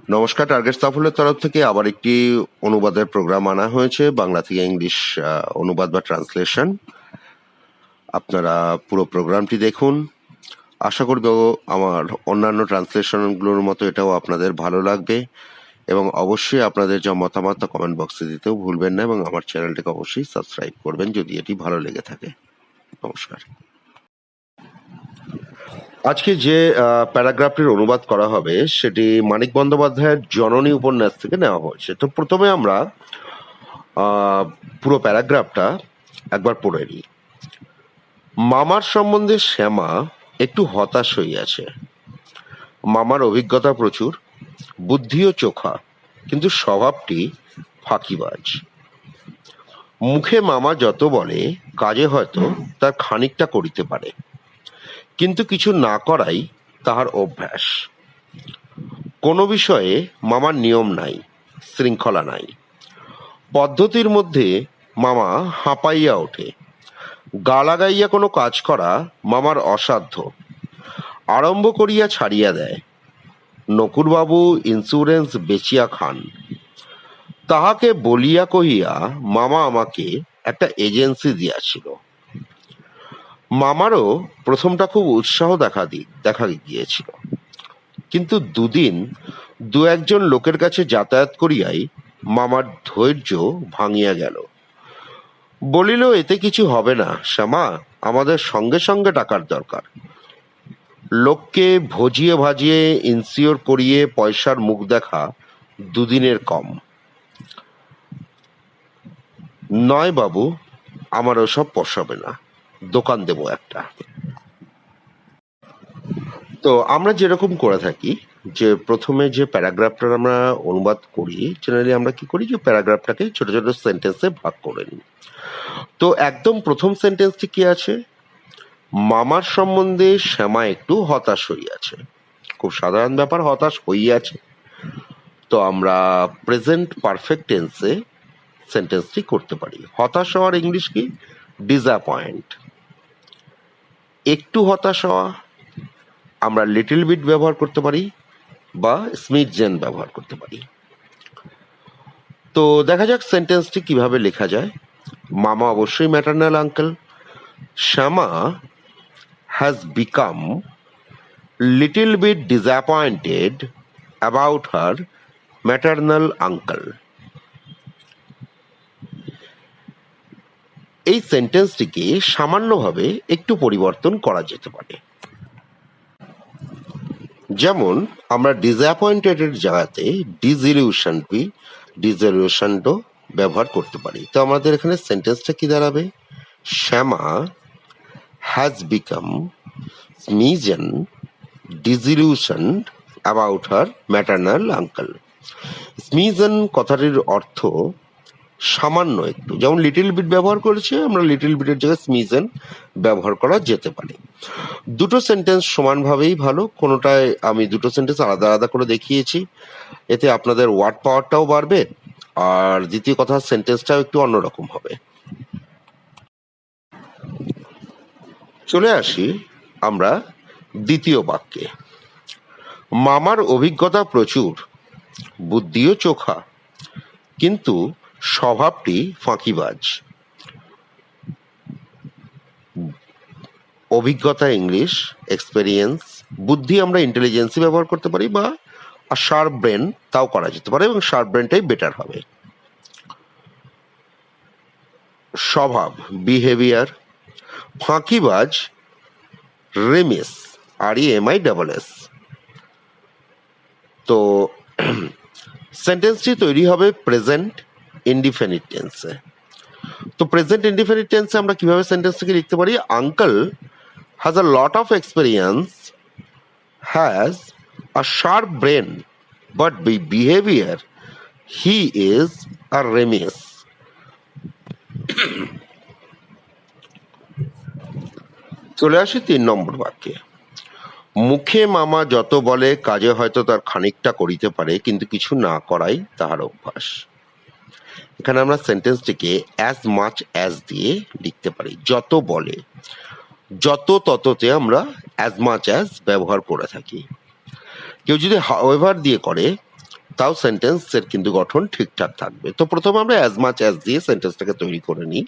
নমস্কার, টার্গেট সাফল্যের তরফ থেকে আবার একটি অনুবাদের প্রোগ্রাম আনা হয়েছে, বাংলা থেকে ইংলিশ অনুবাদ বা ট্রান্সলেশন। আপনারা পুরো প্রোগ্রামটি দেখুন। আশা করব আমার অন্যান্য ট্রান্সলেশনগুলোর মতো এটাও আপনাদের ভালো লাগবে, এবং অবশ্যই আপনাদের যা মতামত তা কমেন্ট বক্সে দিতেও ভুলবেন না, এবং আমার চ্যানেলটিকে অবশ্যই সাবস্ক্রাইব করবেন যদি এটি ভালো লেগে থাকে। নমস্কার। আজকে যে প্যারাগ্রাফটির অনুবাদ করা হবে সেটি মানিক বন্দ্যোপাধ্যায়ের জননী উপন্যাস থেকে নেওয়া হয়েছে। তো প্রথমে আমরা পুরো প্যারাগ্রাফটা একবার পড়ে নিই। মামার সম্বন্ধে শ্যামা একটু হতাশ হইয়াছে। মামার অভিজ্ঞতা প্রচুর, বুদ্ধিও চোখা, কিন্তু স্বভাবটি ফাঁকিবাজ। মুখে মামা যত বলে কাজে হয়তো তার খানিকটা করিতে পারে, কিন্তু কিছু না করাই তাহার অভ্যাস। কোনো বিষয়ে মামার নিয়ম নাই, শৃঙ্খলা নাই। পদ্ধতির মধ্যে মামা হাঁপাইয়া ওঠে। গা লাগাইয়া কোনো কাজ করা মামার অসাধ্য। আরম্ভ করিয়া ছাড়িয়া দেয়। নকুরবাবু ইন্স্যুরেন্স বেচিয়া খান। তাহাকে বলিয়া কহিয়া মামা আমাকে একটা এজেন্সি দিয়াছিল। মামারও প্রথমটা খুব উৎসাহ দেখা গিয়েছিল, কিন্তু দুদিন দু একজন লোকের কাছে যাতায়াত করিয়াই মামার ধৈর্য ভাঙিয়া গেল। বলিল, এতে কিছু হবে না শ্যামা, আমাদের সঙ্গে সঙ্গে টাকার দরকার। লোককে ভজিয়ে ভাজিয়ে ইনসিওর করিয়ে পয়সার মুখ দেখা দুদিনের কম নয় বাবু, আমার ওসব পোষাবে না, দোকান দেবো একটা। তো আমরা যেরকম করে থাকি যে প্রথমে যে প্যারাগ্রাফটা আমরা অনুবাদ করি, জেনারেলি আমরা কি করি যে প্যারাগ্রাফটাকে ছোট ছোট সেন্টেন্সে ভাগ করে নিই। তো একদম প্রথম সেন্টেন্সটি কি আছে? মামার সম্বন্ধে শ্যামা একটু হতাশ হইয়াছে। খুব সাধারণ ব্যাপার, হতাশ হইয়াছে। তো আমরা প্রেজেন্ট পারফেক্ট টেন্সে সেন্টেন্সটি করতে পারি। হতাশ হওয়ার ইংলিশ কি? ডিসঅ্যাপয়েন্ট। একটু হতাশ হওয়া আমরা লিটল বিট ব্যবহার করতে পারি বা স্মিথজেন ব্যবহার করতে পারি। তো দেখা যাক সেন্টেন্সটি কিভাবে লেখা যায়। মামা অবশ্যই maternal uncle. Shyama has become little bit disappointed about her maternal uncle. এই সেন্টেন্সটিকে সামান্যভাবে একটু পরিবর্তন করা যেতে পারে। যেমন আমরা ডিসঅ্যাপয়েন্টেডের জায়গাতে ডিসইলিউশনড ব্যবহার করতে পারি। তো আমাদের এখানে সেন্টেন্সটা কি দাঁড়াবে? শ্যামা has become smitten, disillusioned about her maternal uncle. স্মিজন কথাটির অর্থ সামান্য একটু, যেমন লিটল বিট ব্যবহার করেছে, আমরা লিটল বিটের জায়গায় স্মিজন ব্যবহার করা যেতে পারে। দুটো সেন্টেন্স সমানভাবেই ভালো, কোনোটায় আমি দুটো সেন্টেন্স আলাদা আলাদা করে দেখিয়েছি, এতে আপনাদের ওয়ার্ড পাওয়ারটাও বাড়বে, আর দ্বিতীয় কথা সেন্টেন্সটাও একটু অন্যরকম হবে। চলে আসি আমরা দ্বিতীয় বাক্যে। মামার অভিজ্ঞতা প্রচুর, বুদ্ধিও চোখা, কিন্তু স্বভাবটি ফাঁকিবাজ। অভিজ্ঞতা ইংলিশ এক্সপেরিয়েন্স, বুদ্ধি আমরা ইন্টেলিজেন্সি ব্যবহার করতে পারি, বা শার্প ব্রেন তাও করা যেতে পারে, এবং শার্প ব্রেনটাই বেটার হবে। স্বভাব বিহেভিয়ার, ফাঁকিবাজ রেমিস, REMISS। তো সেন্টেন্সটি তৈরি হবে প্রেজেন্ট ইনডিফিনিট টেন্সে। তো প্রেজেন্ট ইনডিফিনিট টেন্সে আমরা কিভাবে সেন্টেন্সটিকে লিখতে পারি? Uncle has a lot of experience, has a sharp brain, but by behaviour he is a remiss. চলে আসি 3 নম্বর বাক্যে। মুখে মামা যত বলে কাজে হয়তো তার খানিকটা করিতে পারে, কিন্তু কিছু না করাই তাহার অভ্যাস। এখানে আমরা সেন্টেন্সটিকে অ্যাজ মাচ অ্যাজ দিয়ে লিখতে পারি। যত বলে, যত তততে আমরা অ্যাজ মাচ অ্যাজ ব্যবহার করে থাকি। কেউ যদি হাউএভার দিয়ে করে তাও সেন্টেন্সের কিন্তু গঠন ঠিকঠাক থাকবে। তো প্রথমে আমরা অ্যাজ মাচ অ্যাজ দিয়ে সেন্টেন্সটাকে তৈরি করে নিই।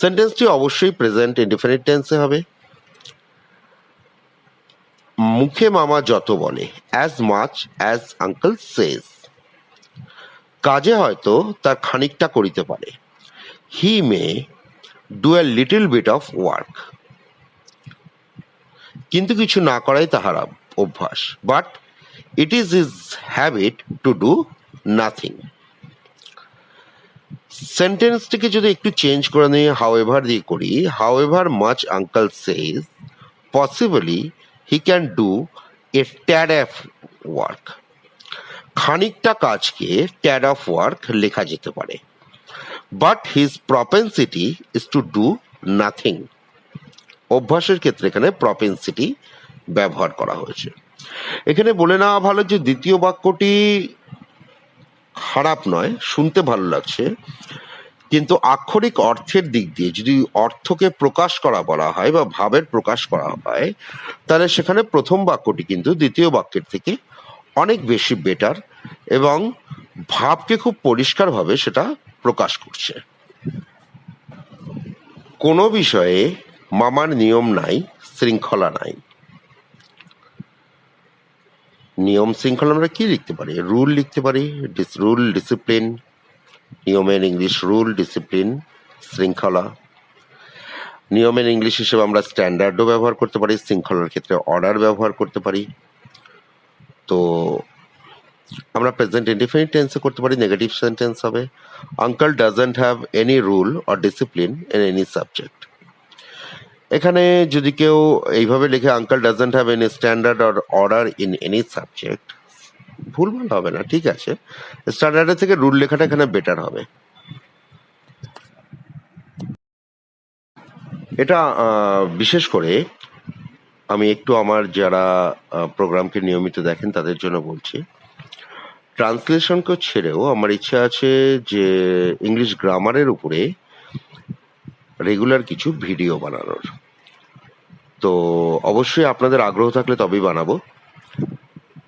সেন্টেন্সটি অবশ্যই প্রেজেন্ট ইনডিফিনিট টেন্সে হবে। মুখে মামা যত বলে, as much as uncle says. কাজে হয়তো তার খানিকটা করিতে পারে, he may do a little bit of work. কিন্তু কিছু না করাই তাহার অভ্যাস, but it is his habit to do nothing. সেন্টেন্সটিকে যদি একটু চেঞ্জ করে নিয়ে হাউএভার দিয়ে করি, however much uncle says possibly he can do a tad of work. খানিকটা কাজকে ট্যাড অফ ওয়ার্ক লেখা যেতে পারে, but his propensity is two do nothing. অভ্যাসের ক্ষেত্রে এখানে প্রপেন্সিটি ব্যবহার করা হয়েছে। এখানে বলে নেওয়া ভালো যে দ্বিতীয় বাক্যটি খারাপ নয়, শুনতে ভালো লাগছে, কিন্তু আক্ষরিক অর্থের দিক দিয়ে যদি অর্থকে প্রকাশ করা বলা হয় বা ভাবের প্রকাশ করা হয়, তাহলে সেখানে প্রথম বাক্যটি কিন্তু দ্বিতীয় বাক্যের থেকে অনেক বেশি বেটার এবং ভাবকে খুব পরিষ্কারভাবে সেটা প্রকাশ করছে। কোনো বিষয়ে মামার নিয়ম নাই, শৃঙ্খলা নাই। নিয়ম শৃঙ্খলা আমরা কি লিখতে পারি? রুল লিখতে পারি, রুল ডিসিপ্লিন। নিয়মের ইংলিশ রুল, ডিসিপ্লিন, শৃঙ্খলা। নিয়মের ইংলিশ হিসেবে আমরা স্ট্যান্ডার্ডও ব্যবহার করতে পারি, শৃঙ্খলার ক্ষেত্রে অর্ডার ব্যবহার করতে পারি। তো আমরা প্রেজেন্ট ইনডিফিনিট টেন্সে করতে পারি, নেগেটিভ সেন্টেন্স হবে uncle doesn't have any rule or discipline in any subject. এখানে যদি কেউ এইভাবে লিখে uncle doesn't have any standard or order in any subject, ভুলভাল হবে না, ঠিক আছে। স্ট্যান্ডার্ডের থেকে রুল লেখাটা এখানে বেটার হবে। এটা বিশেষ করে আমি একটু আমার যারা প্রোগ্রামকে নিয়মিত দেখেন তাদের জন্য বলছি, ট্রান্সলেশনকে ছেড়েও আমার ইচ্ছা আছে যে ইংলিশ গ্রামারের উপরে রেগুলার কিছু ভিডিও বানানোর। তো অবশ্যই আপনাদের আগ্রহ থাকলে তবেই বানাবো।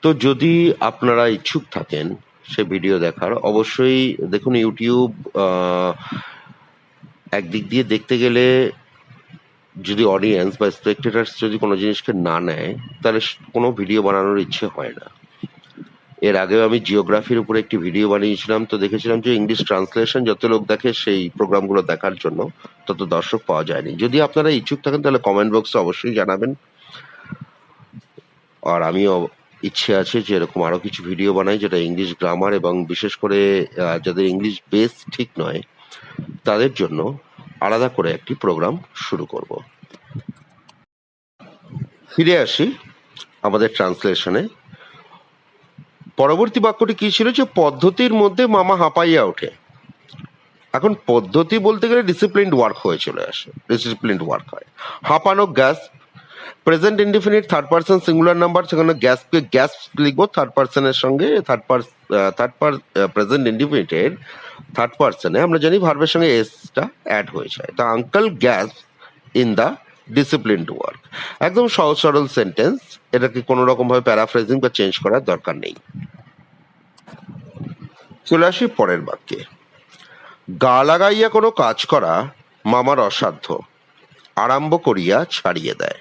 তো যদি আপনারা ইচ্ছুক থাকেন সে ভিডিও দেখার, অবশ্যই দেখুন ইউটিউব একদিক দিয়ে দেখতে গেলে যদি অডিয়েন্স বা স্পেকটেটার্স যদি কোনো জিনিসকে না নেয়, তাহলে কোনো ভিডিও বানানোর ইচ্ছে হয় না। এর আগেও আমি জিওগ্রাফির উপরে একটি ভিডিও বানিয়েছিলাম, তো দেখেছিলাম যে ইংলিশ ট্রান্সলেশন যত লোক দেখে সেই প্রোগ্রামগুলো দেখার জন্য তত দর্শক পাওয়া যায়নি। যদি আপনারা ইচ্ছুক থাকেন তাহলে কমেন্ট বক্সে অবশ্যই জানাবেন। আর আমিও ইচ্ছে আছে যে এরকম আরো কিছু ভিডিও বানাই যেটা ইংলিশ গ্রামার এবং বিশেষ করে যাদের ইংলিশ বেস ঠিক নয় তাদের জন্য আলাদা করে একটি প্রোগ্রাম শুরু করব। ফিরে আসি আমাদের ট্রান্সলেশনে। পরবর্তী বাক্যটি কি ছিল? যে পদ্ধতির মধ্যে মামা হাঁপাইয়া ওঠে। এখন পদ্ধতি বলতে গেলে ডিসিপ্লিনড ওয়ার্ক হয়ে চলে আসে, ডিসিপ্লিনড ওয়ার্ক হয়। হাঁপানো, gasp, present indefinite third person singular number, সেখানে গ্যাসকে গ্যাস লিখবো থার্ড পার্সনের সঙ্গে। প্রেজেন্ট ইনডিফিনিটের থার্ড পার্সনে আমরা জানি ভার্বের সঙ্গে এসটা অ্যাড হয়ে যায়। তো uncle gas in the disciplined work, একদম সহজ সরল সেন্টেন্স, এটাকে কোনো রকম ভাবে প্যারাফ্রেজিং বা চেঞ্জ করার দরকার নেই। চলে আসি পরের বাক্যে। গা লাগাইয়া কোনো কাজ করা মামার অসাধ্য, আরম্ভ করিয়া ছাড়িয়ে দেয়।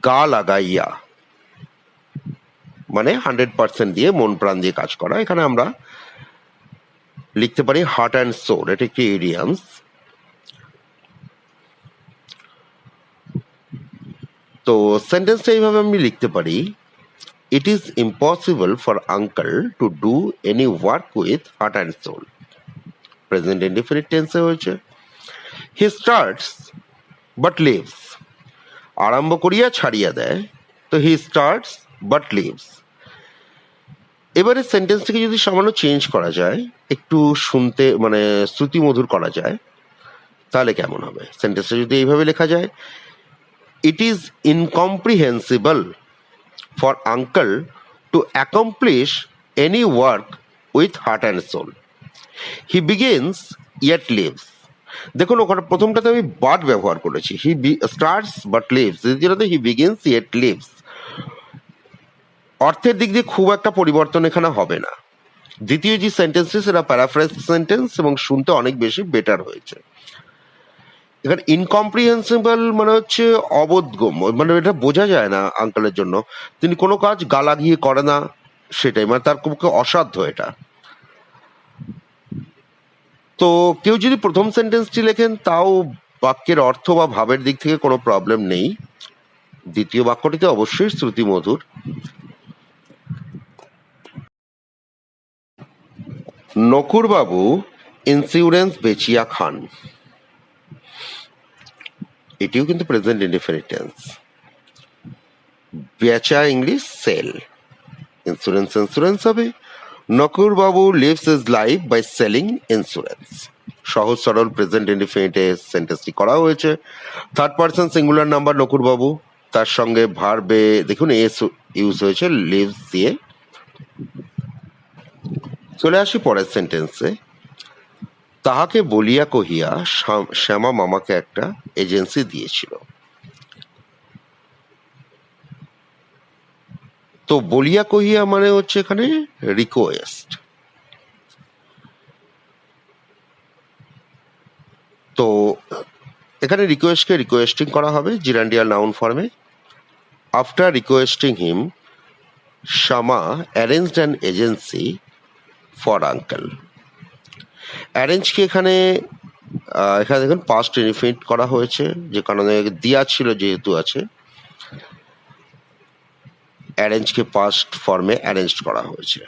গা লাগাইয়া মানে 100% দিয়ে, মন প্রাণ দিয়ে কাজ করা। এখানে আমরা লিখতে পারি হার্ট অ্যান্ড সোল, এটা একটি ইডিয়ামস। তো সেন্টেন্সটা এইভাবে আমি লিখতে পারি, it is impossible for uncle to do any work with heart and soul. Present indefinite টেন্সে হয়েছে। হি স্টার্টস বাট লিভস, আরম্ভ করিয়া ছাড়িয়া দেয়। তো হি স্টার্টস বাট লিভস। এবারে সেন্টেন্সটিকে যদি সামান্য চেঞ্জ করা যায়, একটু শুনতে মানে শ্রুতিমধুর করা যায়, তাহলে কেমন হবে? সেন্টেন্সটা যদি এইভাবে লেখা যায়, it is incomprehensible for uncle to accomplish any work with heart and soul. He begins yet leaves. দেখুন ওখানে প্রথমটাতে আমি বাট ব্যবহার করেছি, হি স্টার্টস বাট লিভস। দ্বিতীয়টাতে হি বিগিনস ইয়েট লিভস। অর্থের দিক দিয়ে খুব একটা পরিবর্তন এখানে হবে না। দ্বিতীয় যে সেন্টেন্সটি সেটা প্যারাফ্রেজ সেন্টেন্স এবং শুনতে অনেক বেশি বেটার হয়েছে। এখানে ইনকম্প্রিহেন্সিবল মানে হচ্ছে অবোধগম্য, মানে এটা বোঝা যায় না আঙ্কেলের জন্য, তিনি কোনো কাজ গা লাগিয়ে করে না, সেটাই মানে তার পক্ষে অসাধ্য এটা। তো কেউ যদি প্রথম সেন্টেন্সটি লেখেন তাও বাক্যের অর্থ বা ভাবের দিক থেকে কোনো প্রবলেম নেই। দ্বিতীয় বাক্যটিতে অবশ্যই শ্রুতি মধুর। নকুরবাবু ইন্স্যুরেন্স বেচিয়া খান, এটিও কিন্তু প্রেজেন্ট ইনডেফিনিট টেন্স। বেচা ইংলিশ সেল, ইন্স্যুরেন্স হবে। নকুরবাবু lives his life by selling insurance. সহজ সরল প্রেজেন্ট ইনডেফিনিটে সেন্টেন্সটি করা হয়েছে। থার্ড পারসন সিঙ্গুলার নাম্বার নকুরবাবু, তার সঙ্গে ভার্বে দেখুন এস ইউজ হয়েছে লিভস দিয়ে। চলে আসি পরের সেন্টেন্সে। তাহাকে বলিয়া কহিয়া শ্যামা মামাকে একটা এজেন্সি দিয়েছিল। তো বলিয়া কহিয়া মানে হচ্ছে এখানে রিকোয়েস্ট। তো এখানে রিকোয়েস্টকে রিকোয়েস্টিং করা হবে জিরান্ডিয়াল নাউন ফর্মে। After requesting him Shyama arranged an agency for uncle. অ্যারেঞ্জকে এখানে এখানে দেখুন পাস্ট ইনডিফিনিট করা হয়েছে, যে কারণে দিয়া ছিল যেহেতু আছে, অ্যারেঞ্জকে পাস্ট ফর্মে অ্যারেঞ্জ করা হয়েছে।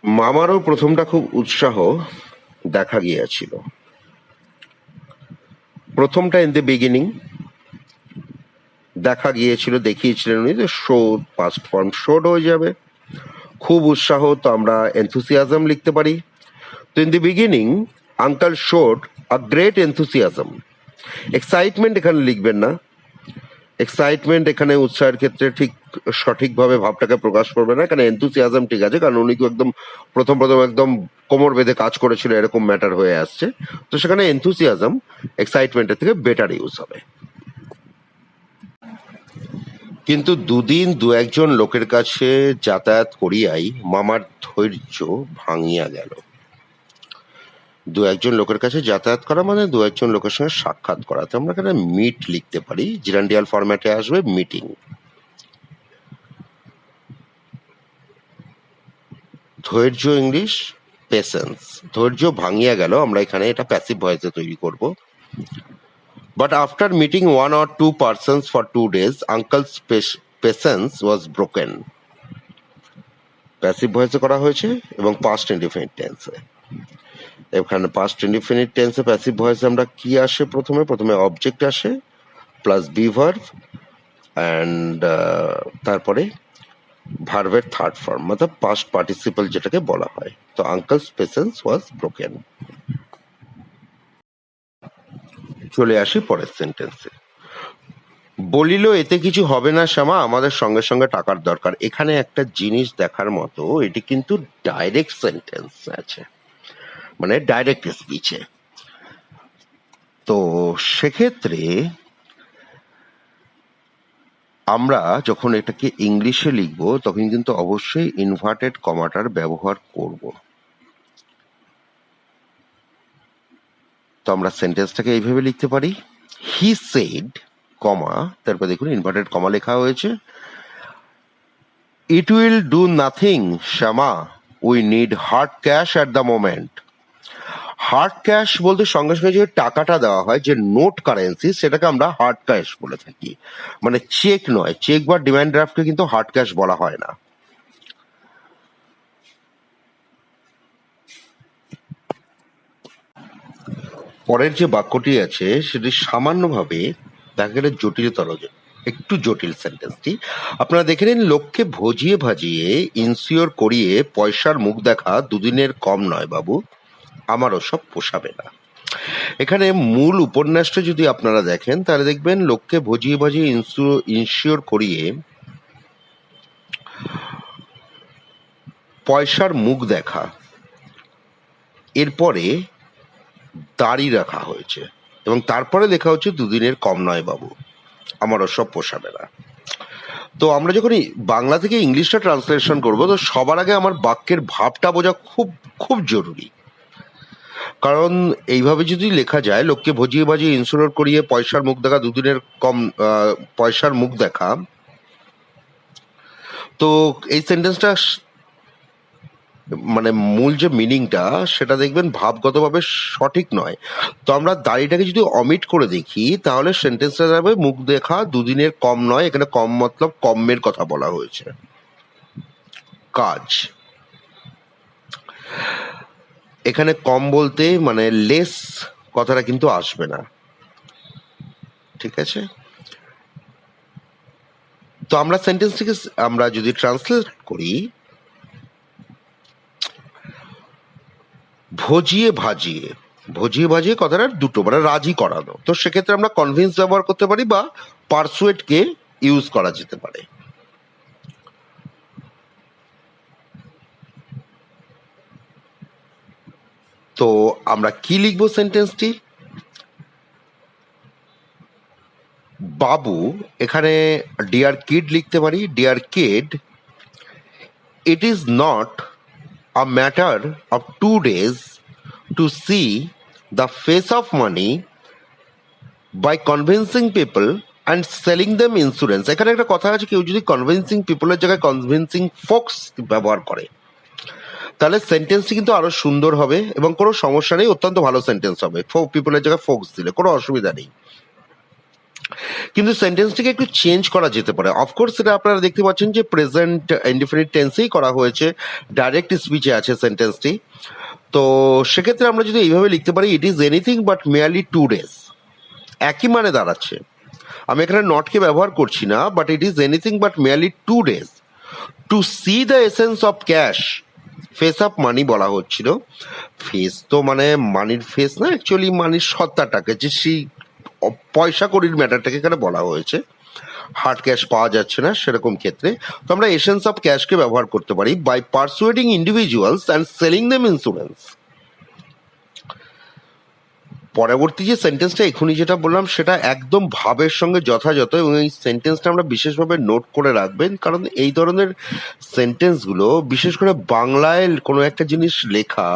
মামারও প্রথমটা খুব উৎসাহ দেখা গিয়েছিল। প্রথমটা ইন দ্য বিগিনিং, দেখা গিয়েছিল দেখিয়েছিলেন উনি, তো শো পাস্ট ফর্ম শোড হয়ে যাবে। খুব উৎসাহ তো আমরা এনথুসিয়াজম লিখতে পারি। তো in the beginning uncle showed a great enthusiasm. Excitement এখানে লিখবেন না, এক্সাইটমেন্ট এখানে উৎসাহের ক্ষেত্রে ঠিক সঠিকভাবে ভাবটাকে প্রকাশ করবে না। এখানে এনথুসিয়াজম ঠিক আছে, কারণ উনি তো একদম প্রথম একদম কোমর বেঁধে কাজ করেছিল এরকম ম্যাটার হয়ে আসছে, তো সেখানে এনথুসিয়াজম এক্সাইটমেন্টের থেকে বেটার ইউজ হবে। কিন্তু দুদিন দু একজন লোকের কাছে যাতায়াত করিয়াই মামার ধৈর্য ভাঙিয়া গেল। দু একজন লোকের কাছে যাতায়াত করা মানে দু একজন লোকের সঙ্গে সাক্ষাৎ করা। তো আমরা এখানে মিট লিখতে পারি, জিরান্ডিয়াল ফরম্যাটে আসবে মিটিং। ধৈর্য ইংলিশ পেশেন্স। ধৈর্য ভাঙিয়া গেল, আমরা এখানে এটা প্যাসিভ ভয়েসে তৈরি করব। But after meeting one or two persons for 2 days, uncle's patience was broken. Passive ভয়েসে করা হয়েছে এবং পাস্ট ইনডিফিনিট টেন্সে। এখানে পাস্ট ইনডিফিনিট টেন্সে প্যাসিভ ভয়েসে আমরা কি আসে, প্রথমে অবজেক্ট আসে প্লাস বি ভার্ব অ্যান্ড তারপরে ভার্বের থার্ড ফর্ম, অর্থাৎ পাস্ট পার্টিসিপল যেটাকে বলা হয়। তো আঙ্কেলস পেশেন্স ওয়াজ ব্রোকেন। চলে আসি পরের সেন্টেন্সে। বলিল এতে কিছু হবে না শ্যামা, আমাদের সঙ্গে সঙ্গে টাকার দরকার। এখানে একটা জিনিস দেখার মতো, এটি কিন্তু ডাইরেক্ট সেন্টেন্স আছে, মানে ডাইরেক্ট স্পিচে। তো সেক্ষেত্রে আমরা যখন এটাকে ইংলিশে লিখবো তখন কিন্তু অবশ্যই ইনভার্টেড কমাটার ব্যবহার করব। তো আমরা সেন্টেন্সটাকে এইভাবে লিখতে পারি, হি সেড কমা, তারপর দেখুন ইনভার্টেড কমা লেখা হয়েছে, it will do nothing Shyama, we need hard cash at the moment. Hard cash বলতে সঙ্গে সঙ্গে যে টাকাটা দেওয়া হয়, যে নোট কারেন্সি, সেটাকে আমরা হার্ড ক্যাশ বলে থাকি, মানে চেক নয়। চেক বা ডিমান্ড ড্রাফটকে কিন্তু হার্ড ক্যাশ বলা হয় না। পরের যে বাক্যটি আছে সেটি সামান্যভাবে দেখা গেলে জটিলতর, একটু জটিল সেন্টেন্সটি। আপনারা দেখে নিন, লোককে ভজিয়ে ভাজিয়ে ইনসিওর করিয়ে পয়সার মুখ দেখা দুদিনের কম নয় বাবু, আমারও সব পোষাবে না। এখানে মূল উপন্যাসটা যদি আপনারা দেখেন তাহলে দেখবেন লোককে ভজিয়ে ভাজিয়ে ইনসিওর করিয়ে পয়সার মুখ দেখা, এরপরে দাড়ি রাখা হয়েছে এবং তারপরে লেখা হচ্ছে দুদিনের কম নয় বাবু। আমার ওসব পোষাবে না। তো আমরা যখন বাংলা থেকে ইংলিশটা ট্রান্সলেশন করব, তো সবার আগে আমার বাক্যের ভাবটা বোঝা খুব খুব জরুরি। কারণ এইভাবে যদি লেখা যায়, লোককে ভজিয়ে ভাজিয়ে ইন্স্যুর করিয়ে পয়সার মুখ দেখা, দুদিনের কম পয়সার মুখ দেখা, তো এই সেন্টেন্সটা মানে মূল যে মিনিংটা সেটা দেখবেন ভাবগতভাবে সঠিক নয়। তো আমরা দাড়িটাকে যদি অমিট করে দেখি, তাহলে সেন্টেন্সটা যাবে মুখ দেখা দুদিনের কম নয়। এখানে কম মতলব কমের কথা বলা হয়েছে। কাজ, এখানে কম বলতে মানে লেস কথাটা কিন্তু আসবে না, ঠিক আছে? তো আমরা সেন্টেন্সটিকে আমরা যদি ট্রান্সলেট করি, ভজিয়ে ভাজিয়ে, ভজিয়ে ভাজিয়ে কথাটা দুটো মানে রাজি করানো। তো সেক্ষেত্রে আমরা কনভিন্স ব্যবহার করতে পারি বা পারসুয়েটকে ইউজ করা যেতে পারে। তো আমরা কি লিখবো সেন্টেন্সটি? বাবু, এখানে ডিয়ার কিড লিখতে পারি। Dear kid, it is not a matter of 2 days to see the face of money by convincing people and selling them insurance. এখানে একটা কথা আছে, কেউ যদি কনভিন্সিং পিপলের জায়গায় কনভিন্সিং ফোকস ব্যবহার করে, তাহলে সেন্টেন্সটি কিন্তু আরো সুন্দর হবে এবং কোনো সমস্যা নেই, অত্যন্ত ভালো সেন্টেন্স হবে। ফোক পিপলের জায়গায় ফোকস দিলে কোনো অসুবিধা নেই। কিন্তু সেন্টেন্সটিকে একটু চেঞ্জ করা যেতে পারে। অফকোর্স সেটা আপনারা দেখতে পাচ্ছেন যে প্রেজেন্ট ইনডিফিনিট টেন্সেই করা হয়েছে, ডাইরেক্ট স্পিচে আছে সেন্টেন্সটি। তো সেক্ষেত্রে আমরা যদি এইভাবে লিখতে পারি, it is anything but merely 2 days, একই মানে দাঁড়াচ্ছে। আমি এখানে নটকে ব্যবহার করছি না, but it is anything but merely 2 days to see the essence of cash, face of money বলা হচ্ছিল। ফেস তো মানে মানির ফেস না, অ্যাকচুয়ালি মানির সত্তাটাকে, যে সেই পয়সা কড়ির ম্যাটারটাকে এখানে বলা হয়েছে। হার্ড ক্যাশ পাওয়া যাচ্ছে না সেরকম ক্ষেত্রে তো আমরা এসেন্স অফ ক্যাশকে ব্যবহার করতে পারি, by persuading individuals and selling them insurance. পরবর্তী যে সেন্টেন্সটা এখনই যেটা বললাম সেটা একদম ভাবের সঙ্গে যথাযথ, এবং এই সেন্টেন্সটা আমরা বিশেষভাবে নোট করে রাখবেন, কারণ এই ধরনের সেন্টেন্সগুলো বিশেষ করে বাংলায় কোনো একটা জিনিস লেখা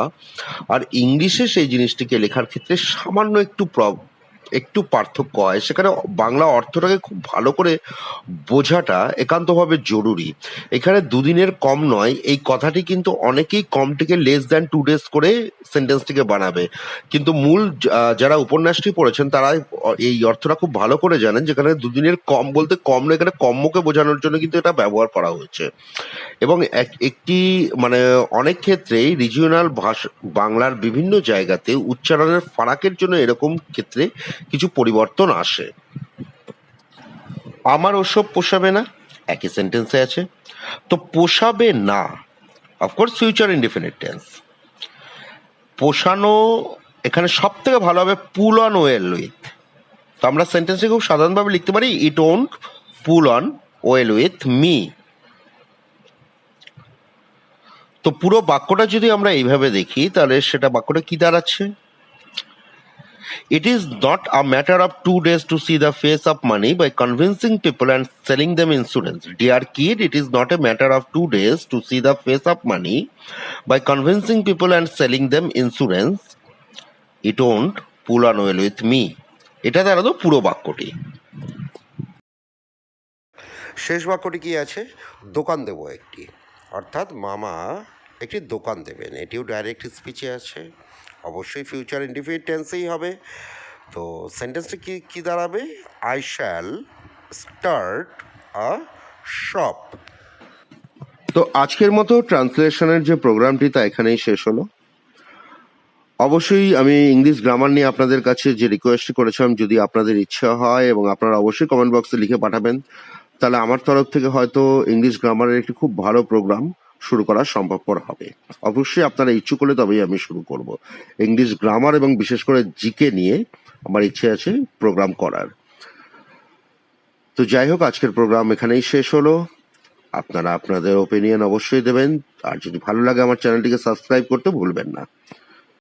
আর ইংলিশে সেই জিনিসটিকে লেখার ক্ষেত্রে সামান্য একটু পার্থক্য হয়। সেখানে বাংলা অর্থটাকে খুব ভালো করে বোঝাটা একান্তভাবে জরুরি। এখানে দুদিনের কম নয় এই কথাটি কিন্তু অনেকেই কমটিকে লেস দ্যান 2 days করে সেন্টেন্সটিকে বানাবে, কিন্তু মূল যারা উপন্যাসটি পড়েছেন তারা এই অর্থটা খুব ভালো করে জানেন, যেখানে দুদিনের কম বলতে কম নয়, এখানে কম্যকে বোঝানোর জন্য কিন্তু এটা ব্যবহার করা হয়েছে। এবং একটি মানে অনেক ক্ষেত্রেই রিজিওনাল ভাষা বাংলার বিভিন্ন জায়গাতে উচ্চারণের ফারাকের জন্য এরকম ক্ষেত্রে কিছু পরিবর্তন আসে। আমার ওসব পোষাবে না একই সেন্টেন্সে আছে, তো পোষাবে না অফকোর্স ফিউচার ইনডিফিনিট টেন্স। পোষানো এখানে সব থেকে ভালো হবে পুল অন ওয়েল উইথ। তো আমরা সেন্টেন্সে খুব সাধারণভাবে লিখতে পারি, it won't pool on well with me. তো পুরো বাক্যটা যদি আমরা এইভাবে দেখি, তাহলে সেটা বাক্যটা কি দাঁড়াচ্ছে? It is not a matter of 2 days to see the face of money by convincing people and selling them insurance. Dear kid, it is not a matter of 2 days to see the face of money by convincing people and selling them insurance. It won't pull on well with me. এটা দাঁড়াতো পুরো বাক্যটি। শেষ বাক্যটি কি আছে? দোকান দেব একটি, অর্থাৎ মামা একটি দোকান দেবেন। এটিও ডাইরেক্ট স্পিচে আছে, অবশ্যই ফিউচার ইনডিফিনিট টেন্সেই হবে। তো সেন্টেন্সটা কি দাঁড়াবে? I shall start a shop. তো আজকের মতো ট্রান্সলেশনের যে প্রোগ্রামটি তা এখানেই শেষ হলো। অবশ্যই আমি ইংলিশ গ্রামার নিয়ে আপনাদের কাছে যে রিকোয়েস্ট করেছিলাম, যদি আপনাদের ইচ্ছা হয় এবং আপনারা অবশ্যই কমেন্ট বক্সে লিখে পাঠাবেন, তাহলে আমার তরফ থেকে হয়তো ইংলিশ গ্রামারের একটি খুব ভালো প্রোগ্রাম শুরু করা সম্ভবপর হবে। অবশ্যই আপনারা ইচ্ছুক হলে তবেই আমি শুরু করব। ইংলিশ গ্রামার এবং বিশেষ করে জিকে নিয়ে আমার ইচ্ছে আছে প্রোগ্রাম করার। তো যাই হোক, আজকের প্রোগ্রাম এখানেই শেষ হলো। আপনারা আপনাদের ওপিনিয়ন অবশ্যই দেবেন, আর যদি ভালো লাগে আমার চ্যানেলটিকে সাবস্ক্রাইব করতে ভুলবেন না।